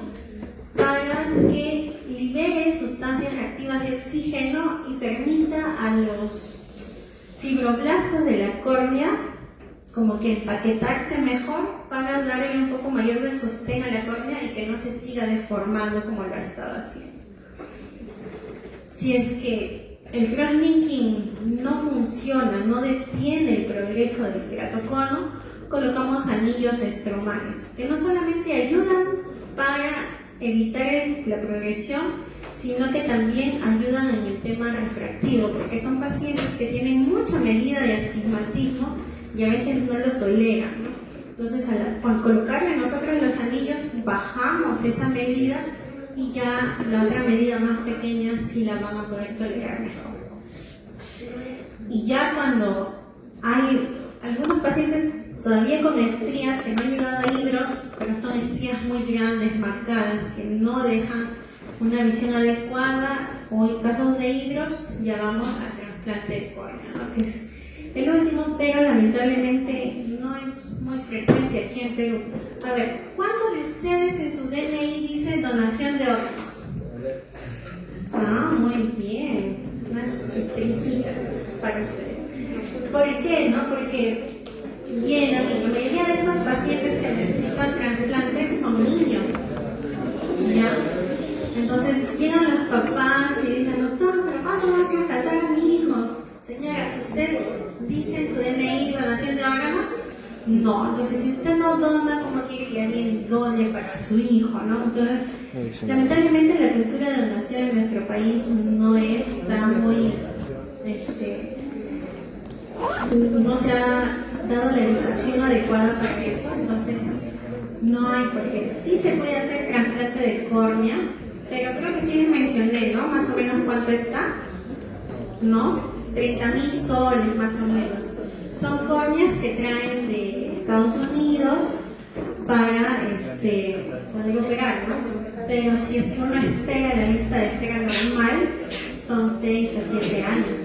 para que libere sustancias reactivas de oxígeno y permita a los fibroblastos de la córnea como que empaquetarse mejor para darle un poco mayor de sostén a la córnea y que no se siga deformando como lo ha estado haciendo. Si es que el crosslinking no funciona, no detiene el progreso del queratocono, colocamos anillos estromales, que no solamente ayudan para evitar la progresión, sino que también ayudan en el tema refractivo, porque son pacientes que tienen mucha medida de astigmatismo y a veces no lo toleran, ¿no? Entonces, al colocarle nosotros los anillos, bajamos esa medida y ya la otra medida más pequeña sí la van a poder tolerar mejor. Y ya cuando hay algunos pacientes todavía con estrías que no han llegado a hidrops, pero son estrías muy grandes, marcadas, que no dejan una visión adecuada, o en casos de hidrops ya vamos al trasplante de córnea, ¿no? Que es el último, pero lamentablemente no es muy frecuente aquí en Perú. A ver, ¿cuántos de ustedes en su DNI dicen donación de órganos? Ah, muy bien, unas estrellitas para ustedes. ¿Por qué? ¿No? Porque bien, la mayoría de estos pacientes que necesitan trasplantes son niños, ¿ya? Entonces llegan los papás y dicen, doctor, pero ¿cuándo va a trasplantar a mi hijo? Señora, ¿usted dice en su DNI donación de órganos? No, entonces si usted no dona, ¿cómo quiere que alguien done para su hijo, no? Entonces, lamentablemente la cultura de donación en nuestro país no está muy, no se ha dado la educación adecuada para eso, entonces no hay por qué. Sí se puede hacer trasplante de córnea, pero creo que sí les mencioné, ¿no? Más o menos cuánto está, ¿no? 30.000 soles más o menos. Son córneas que traen de Estados Unidos para poder operar, ¿no? Pero si es que uno espera la lista de espera normal, son 6 a 7 años.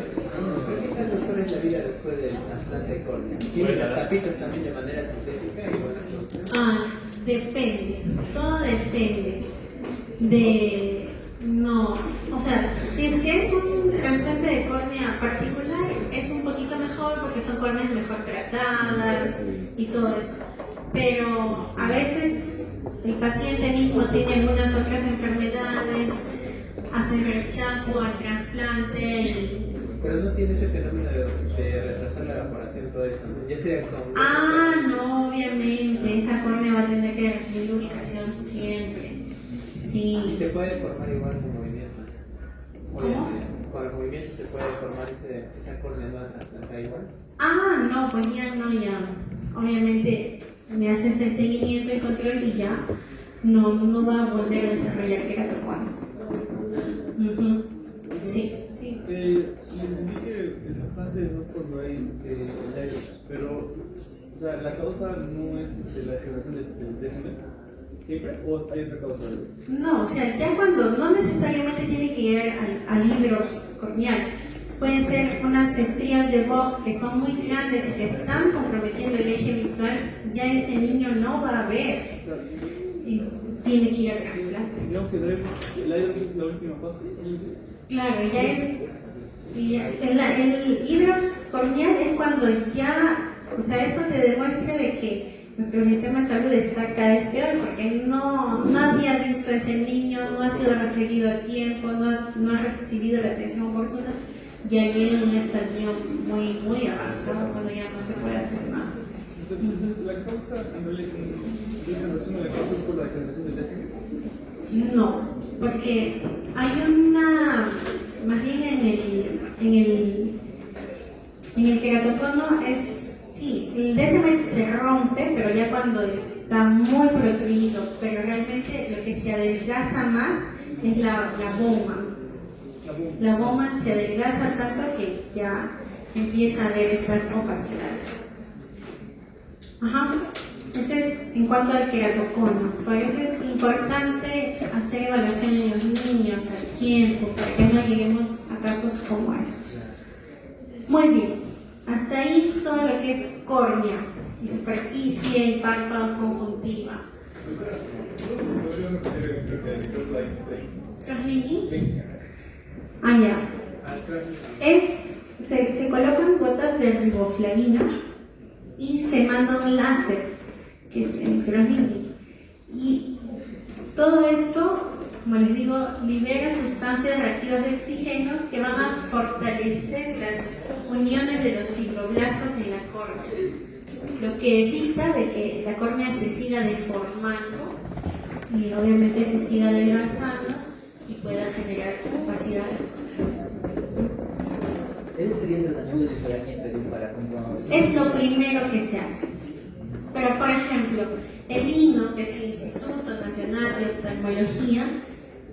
¿Cuál es la vida después del trasplante de córnea? ¿Tienen las tapitas también de manera sintética? Depende, todo depende o sea, si es que es un trasplante de córnea particular, es un poquito mejor porque son córneas mejor tratadas y todo eso. Pero a veces el paciente mismo tiene algunas otras enfermedades, hace rechazo al trasplante Pero no tiene ese fenómeno de retrasar la evaporación y todo eso, ¿no? Ya sería como... no, obviamente, esa córnea va a tener que recibir lubricación siempre. Sí. ¿Y se puede formar igual con movimientos? ¿Cómo? Con el movimiento se puede formar esa córnea nueva trasplantada igual. No, pues ya. Obviamente me haces el seguimiento y control y ya no va a volver a desarrollar queratocono. Sí. Entendí que el trasplante no es cuando hay hallazgos, pero o sea, la causa no es la degeneración del DSM. ¿Siempre? ¿O hay otra causa? No, o sea, ya cuando no necesariamente tiene que llegar al hidrops corneal, pueden ser unas estrías de Vogt que son muy grandes y que están comprometiendo el eje visual, ya ese niño no va a ver y tiene que ir a trasplante. Digamos que el hidrops es la última fase. Claro, ya es. El hidrops corneal es cuando ya, o sea, eso te demuestra de que nuestro sistema de salud está cada vez peor porque nadie ha visto a ese niño, no ha sido referido a tiempo, no ha recibido la atención oportuna, ya llega en un estadio muy, muy avanzado cuando ya no se puede hacer nada. Entonces, ¿la causa en realidad se resume la causa por la degeneración del DSM? No, porque hay más bien en el queratocono sí, el DSM se rompe, pero ya cuando está muy protruido, pero realmente lo que se adelgaza más es la Bowman. La Bowman se adelgaza tanto que ya empieza a haber estas opacidades. Ese es en cuanto al queratocono. Por eso es importante hacer evaluación en los niños al tiempo para que no lleguemos a casos como estos. Muy bien, hasta ahí todo lo que es córnea y superficie y párpado conjuntiva. ¿Crosslinking? Ah, ya. Se colocan gotas de riboflavina y se manda un láser, que es el crosslinking. Y todo esto, como les digo, libera sustancias reactivas de oxígeno que van a fortalecer las uniones de los fibroblastos en la córnea, lo que evita de que la córnea se siga deformando y obviamente se siga adelgazando y pueda generar opacidades. ¿Ese sería el tratamiento que se da aquí en Perú para comprobarse? Es lo primero que se hace. Pero, por ejemplo, el INO, que es el Instituto Nacional de Oftalmología,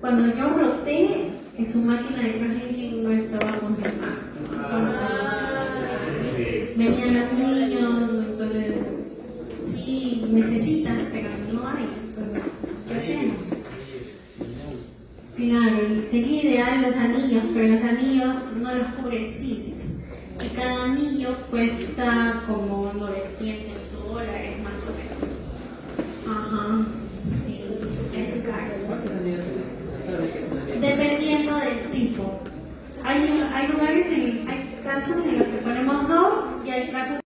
cuando yo roté, en su máquina de crosslinking no estaba funcionando. Entonces, venían los niños, entonces, sí, necesitan, pero no hay. Entonces, ¿qué hacemos? Claro, sería ideal los anillos, pero los anillos no los cubre el CIS. Y cada anillo cuesta como $900 más o menos. Ajá, sí, es caro. ¿Cuántos anillos saben que es una anillo? Dependiendo del tipo. Hay lugares, hay casos en los que ponemos 2 y hay casos